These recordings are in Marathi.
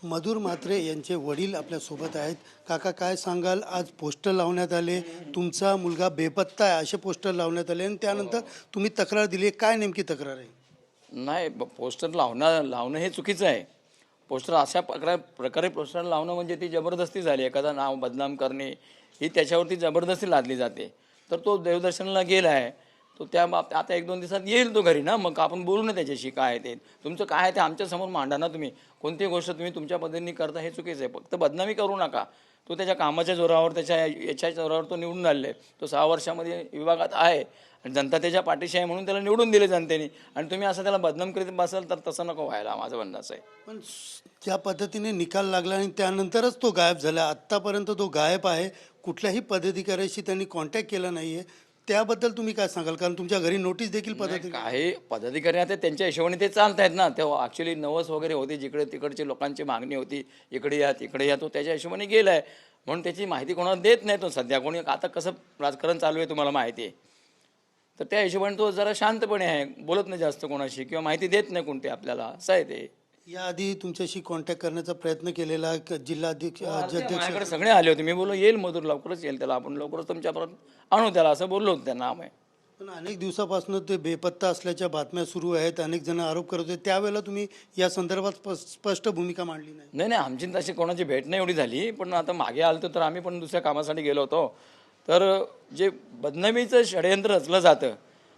मधुर म्हात्रे यांचे वडील आपल्यासोबत आहेत. काका, काय सांगाल? आज पोस्टर लावण्यात आले, तुमचा मुलगा बेपत्ता आहे असे पोस्टर लावण्यात आले आणि त्यानंतर तुम्ही तक्रार दिली. काय नेमकी तक्रार आहे? नाही, पोस्टर लावणं हे चुकीचं आहे. पोस्टर अशा प्रकारे पोस्टर लावणं म्हणजे ती जबरदस्ती झाली. एखादा नाव बदनाम करणे ही त्याच्यावरती जबरदस्ती लादली जाते. तर तो देवदर्शनाला गेला आहे, तो त्या बाबतीत आता 1-2 दिवसात येईल तो घरी ना, मग आपण बोलू ना त्याच्याशी. काय आहे ते तुमचं काय आहे ते आमच्यासमोर मांडा ना. तुम्ही कोणतीही गोष्ट तुम्ही तुमच्या पद्धतीने करता हे चुकीचं आहे. फक्त बदनामी करू नका. तो त्याच्या कामाच्या जोरावर, याच्या जोरावर तो निवडून आलेला आहे. तो 6 वर्षामध्ये विभागात आहे आणि जनता त्याच्या पाठीशी आहे म्हणून त्याला निवडून दिले जनतेने. आणि तुम्ही असं त्याला बदनाम करीत बसाल तर तसं नको व्हायला, माझं म्हणणं असं आहे. पण ज्या पद्धतीने निकाल लागला आणि त्यानंतरच तो गायब झाला, आत्तापर्यंत तो गायब आहे. कुठल्याही पदाधिकाऱ्याशी त्यांनी कॉन्टॅक्ट केला नाही आहे. त्याबद्दल तुम्ही काय सांगाल? कारण तुमच्या घरी नोटीस देखील काही पदाधिकारी आता त्यांच्या हिशोबाने ते चालत आहेत ना. तेव्हा ॲक्च्युली नवस वगैरे होती, जिकडे तिकडची लोकांची मागणी होती, इकडे या तिकडे या, तो त्याच्या हिशोबाने गेला आहे. म्हणून त्याची माहिती कोणाला देत नाही तो सध्या. कोणी आता कसं राजकारण चालू आहे तुम्हाला माहिती आहे. तर त्या हिशोबाने तो जरा शांतपणे आहे, बोलत नाही जास्त कोणाशी किंवा माहिती देत नाही कोणते आपल्याला, असं आहे ते. याआधी तुमच्याशी कॉन्टॅक्ट करण्याचा प्रयत्न केलेला जिल्हाध्यक्ष माझ्याकडे सगळे आले होते. मी बोललो येईल मधुर, लवकरच येईल, त्याला आपण लवकरच तुमच्यापर्यंत आणू त्याला, असं बोललो होतं त्यांना आम्ही. पण अनेक दिवसापासून ते बेपत्ता असल्याच्या बातम्या सुरू आहेत. अनेक जण आरोप करत होते. त्यावेळेला तुम्ही या संदर्भात स्पष्ट भूमिका मांडली नाही. नाही, आमची तशी कोणाची भेट नाही एवढी झाली. पण आता मागे आलो तर आम्ही पण दुसऱ्या कामासाठी गेलो होतो. तर जे बदनामीचं षडयंत्र रचलं जातं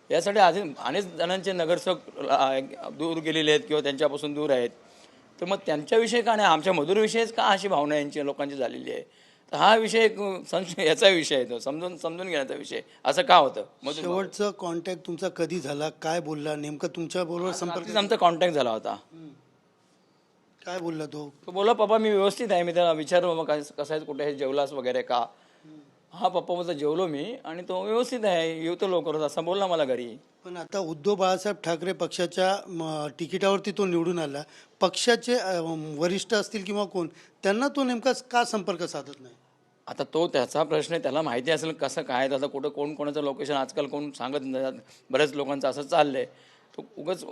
यासाठी अनेक जणांचे नगरसेवक दूर गेलेले आहेत किंवा त्यांच्यापासून दूर आहेत. तर मग त्यांच्याविषयी का नाही, आमच्या मधुरविषयीच का अशी भावना यांची लोकांची झालेली आहे. तर हा विषय याचा विषय आहे, तो समजून घेण्याचा विषय. असं का होतं? शेवटचं कॉन्टॅक्ट तुमचा कधी झाला? काय बोलला नेमकं? तुमच्या बरोबर संपर्क आमचा कॉन्टॅक्ट झाला होता. काय बोलला तो? बोला पप्पा मी व्यवस्थित आहे. मी त्याला विचारलो मग कसं आहे, कुठे जेवलास वगैरे का? हा पप्पा बोलता जेवलो मी आणि तो व्यवस्थित आहे, येतो लवकरच, असं बोलला मला घरी. पण आता उद्धव बाळासाहेब ठाकरे पक्षाच्या तिकिटावरती तो निवडून आला. पक्षाचे वरिष्ठ असतील किंवा कोण, त्यांना तो नेमका का संपर्क साधत नाही? आता तो त्याचा प्रश्न आहे, त्याला माहिती असेल कसं काय. आता कुठं कोणाचं लोकेशन आजकाल कोण सांगत नाही. बऱ्याच लोकांचं असं चाललं आहे. तो उगाच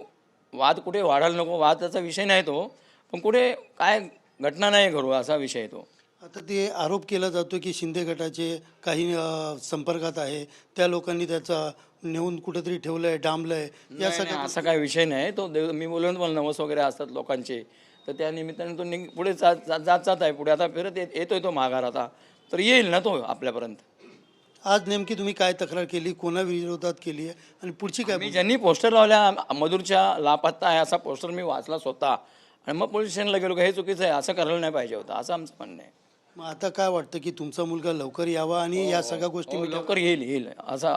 वाद कुठे वाढायला नको, वाद त्याचा विषय नाही तो. पण कुठे काय घटना नाही घडू असा विषय तो. आता ते आरोप केला जातो की शिंदे गटाचे काही संपर्कात आहे, त्या लोकांनी त्याचा नेऊन कुठेतरी ठेवलं आहे, डांबलं आहे. या सगळ्या असा काही विषय नाही तो. मी बोललो ना मला नवस वगैरे असतात लोकांचे, तर त्या निमित्ताने तो पुढे जात आहे पुढे. आता फिरत येतोय तो माघार, आता तर येईल ना तो आपल्यापर्यंत. आज नेमकी तुम्ही काय तक्रार केली, कोणाविरोधात केली आहे आणि पुढची काय? मी ज्यांनी पोस्टर लावल्या मधुरच्या लापत्ता आहे असा पोस्टर मी वाचला स्वतः आणि मग पोलीस स्टेशनला गेलो का हे चुकीचं आहे, असं करायला नाही पाहिजे होतं, असं आमचं म्हणणं आहे. मग आता काय वाटतं की तुमचा मुलगा लवकर यावा आणि या सगळ्या गोष्टी लवकर येईल असा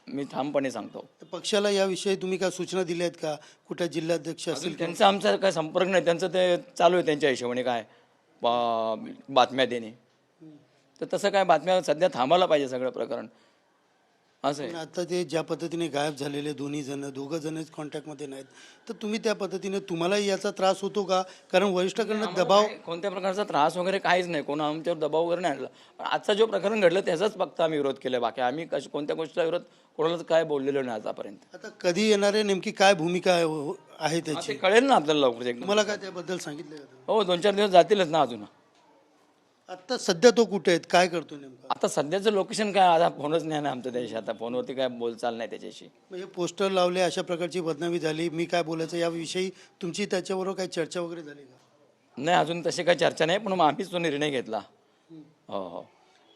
मी ठामपणे सांगतो. पक्षाला याविषयी तुम्ही काय सूचना दिल्या आहेत का? कुठे जिल्हाध्यक्ष असतील? त्यांचा आमचा काय संपर्क नाही. त्यांचं ते चालू आहे त्यांच्या हिशोबाने काय बातम्या देणे. तर तसं काय बातम्या सध्या थांबायला पाहिजे सगळं प्रकरण, असं आहे. आता ते ज्या पद्धतीने गायब झालेले दोघं जणच कॉन्टॅक्टमध्ये नाहीत, तर तुम्ही त्या पद्धतीने तुम्हालाही याचा त्रास होतो का? कारण वरिष्ठांकडून दबाव. कोणत्या प्रकारचा त्रास वगैरे काहीच नाही, कोणा आमच्यावर दबाव वगैरे नाही आणला. आजचा जो प्रकरण घडलं त्याचाच फक्त आम्ही विरोध केला. बाकी आम्ही कोणत्या गोष्टीचा विरोध कोणालाच काय बोललेलो नाही आतापर्यंत. आता कधी येणारे नेमकी काय भूमिका आहे त्याची? कळेल ना आपल्याला लवकर एकदम. तुम्हाला काय त्याबद्दल सांगितलं का? हो, 2-4 दिवस जातीलच ना अजून. आता सध्या तो कुठे आहेत, काय करतो नेमका? आता सध्याचं लोकेशन काय, आता फोनच नाही ना आमच्या देशात. आता फोनवरती काय बोलचाल नाही त्याच्याशी. म्हणजे पोस्टर लावले, अशा प्रकारची बदनामी झाली, मी काय बोलायचं याविषयी तुमची त्याच्याबरोबर काही चर्चा वगैरे झाली का? नाही, अजून तशी काही चर्चा नाही, पण मग आम्हीच तो निर्णय घेतला. हो.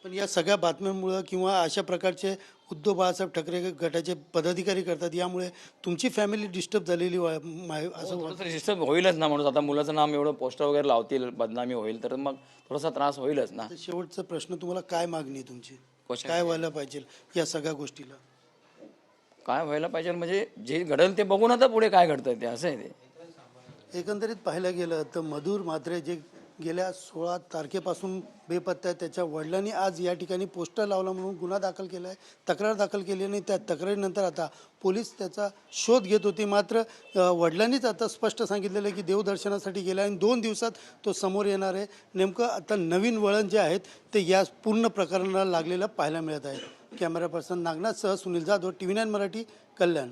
पण या सगळ्या बातम्यांमुळं किंवा अशा प्रकारचे उद्धव बाळासाहेब ठाकरे गटाचे पदाधिकारी करतात, यामुळे तुमची फॅमिली डिस्टर्ब झालेली असं थोडंसं डिस्टर्ब होईलच ना. म्हणून आता मुलाचं नाम एवढं पोस्टर वगैरे लावतील, बदनामी होईल, तर मग थोडासा त्रास होईलच ना. शेवटचा प्रश्न, तुम्हाला काय मागणी आहे तुमची? कशा काय व्हायला पाहिजे या सगळ्या गोष्टीला? काय व्हायला पाहिजे म्हणजे जे घडेल ते बघून आता पुढे काय घडतं ते, असं आहे ते. एकंदरीत पाहायला गेलं तर मधुर म्हात्रे जे गेल्या 16 तारखेपासून बेपत्ता आहे, त्याच्या वडिलांनी आज या ठिकाणी पोस्टर लावला म्हणून गुन्हा दाखल केला आहे, तक्रार दाखल केली. आणि त्या तक्रारीनंतर आता पोलीस त्याचा शोध घेत होते. मात्र वडिलांनीच आता स्पष्ट सांगितलेलं आहे की देवदर्शनासाठी गेला आणि 2 दिवसात तो समोर येणार आहे. नेमकं आता नवीन वळण जे आहेत ते या पूर्ण प्रकरणाला लागलेलं पाहायला मिळत आहे. कॅमेरा पर्सन नागनाथसह सुनील जाधव, TV9 मराठी, कल्याण.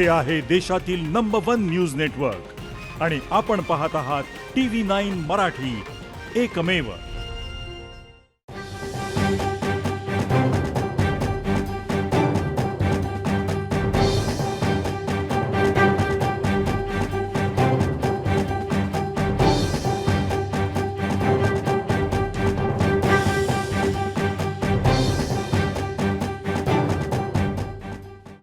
हे आहे देशातील नंबर 1 न्यूज नेटवर्क आणि आपण पाहत आहात TV9 मराठी, एकमेव.